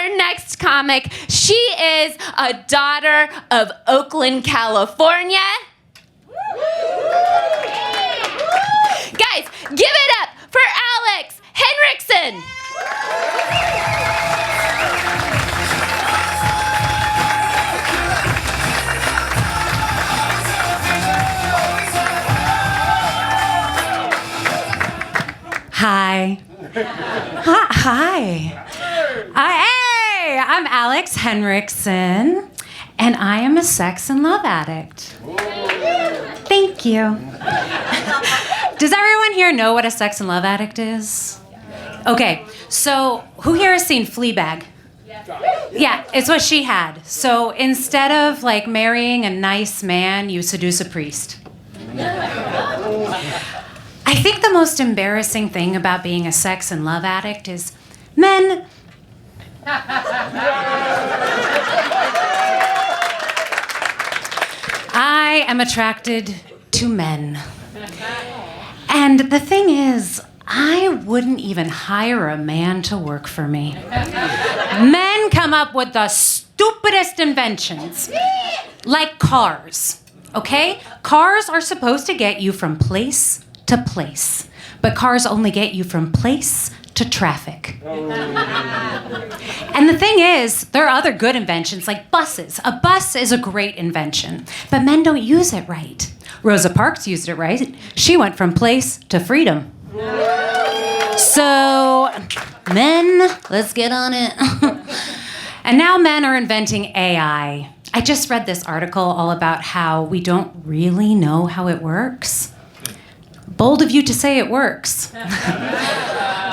our next comic. She is a daughter of Oakland, California. Guys, give it up for Alex Henrikson. Hi. Hi. Hey, I'm Alex Henrikson, and I am a sex and love addict. Thank you. Does everyone here know what a sex and love addict is? Okay, so who here has seen Fleabag? Yeah, it's what she had. So instead of like marrying a nice man, you seduce a priest. I think the most embarrassing thing about being a sex and love addict is men. I am attracted to men. And the thing is, I wouldn't even hire a man to work for me. Men come up with the stupidest inventions, like cars, okay? Cars are supposed to get you from place to place, but cars only get you from place to traffic. And the thing is, there are other good inventions like buses. A bus is a great invention, but men don't use it right. Rosa Parks used it right. She went from place to freedom. So, men, let's get on it. And now men are inventing AI. I just read this article all about how we don't really know how it works. Bold of you to say it works.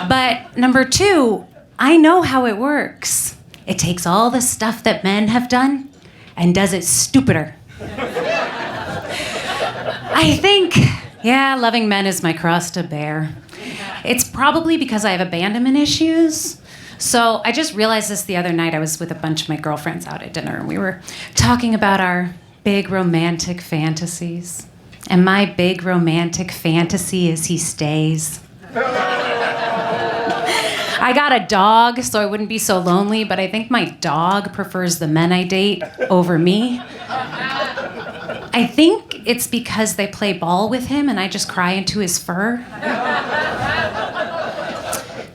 But number two, I know how it works. It takes all the stuff that men have done and does it stupider. I think, loving men is my cross to bear. It's probably because I have abandonment issues. So I just realized this the other night. I was with a bunch of my girlfriends out at dinner, and we were talking about our big romantic fantasies. And my big romantic fantasy is he stays. I got a dog, so I wouldn't be so lonely, but I think my dog prefers the men I date over me. I think it's because they play ball with him and I just cry into his fur.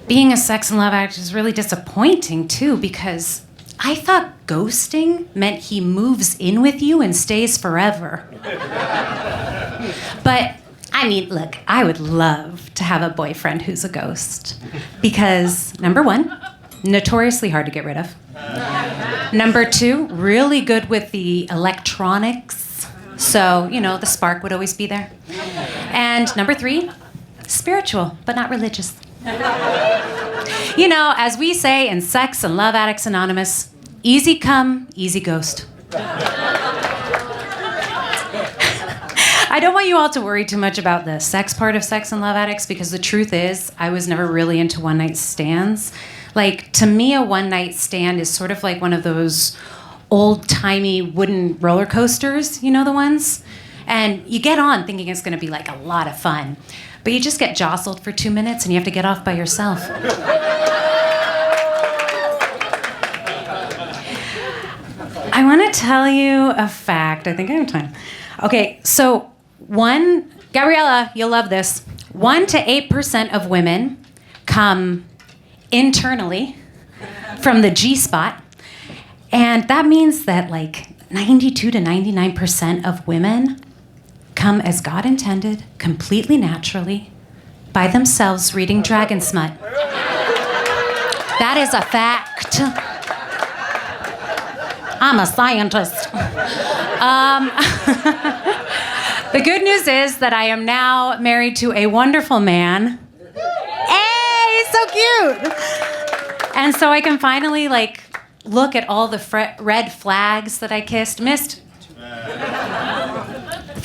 Being a sex and love addict is really disappointing, too, because I thought ghosting meant he moves in with you and stays forever. But, I mean, look, I would love to have a boyfriend who's a ghost. Because, number one, notoriously hard to get rid of. Number two, really good with the electronics. So, the spark would always be there. And number three, spiritual, but not religious. As we say in Sex and Love Addicts Anonymous, easy come, easy ghost. I don't want you all to worry too much about the sex part of Sex and Love Addicts because the truth is, I was never really into one-night stands. Like, to me, a one-night stand is sort of like one of those old-timey wooden roller coasters, the ones? And you get on thinking it's going to be like a lot of fun. But you just get jostled for 2 minutes and you have to get off by yourself. I want to tell you a fact. I think I have time. Okay, so Gabriella, you'll love this. 1 to 8% of women come internally from the G-spot. And that means that like 92 to 99% of women come as God intended, completely naturally, by themselves reading dragon smut. That is a fact. I'm a scientist. The good news is that I am now married to a wonderful man. Hey, he's so cute. And so I can finally look at all the red flags that I missed.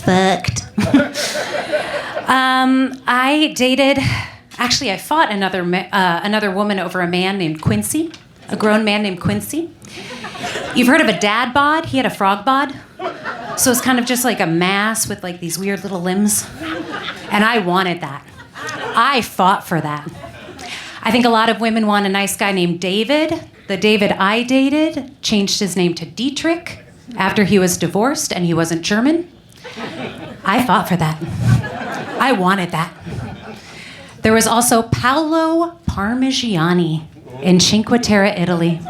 Fucked. I fought another woman over a man named Quincy, a grown man named Quincy. You've heard of a dad bod? He had a frog bod. So it's kind of just like a mass with these weird little limbs. And I wanted that. I fought for that. I think a lot of women want a nice guy named David. The David I dated changed his name to Dietrich after he was divorced and he wasn't German. I fought for that. I wanted that. There was also Paolo Parmigiani in Cinque Terre, Italy.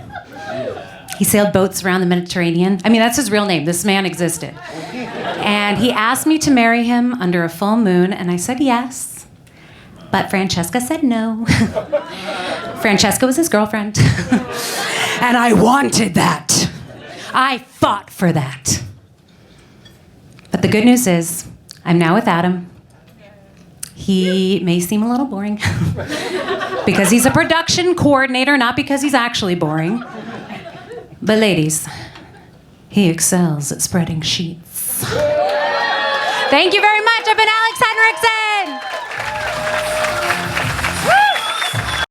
He sailed boats around the Mediterranean. I mean, that's his real name. This man existed. And he asked me to marry him under a full moon, and I said yes. But Francesca said no. Francesca was his girlfriend. And I wanted that. I fought for that. But the good news is, I'm now with Adam. He may seem a little boring because he's a production coordinator, not because he's actually boring. But ladies, he excels at spreading sheets. Thank you very much. I've been Alex Henrikson.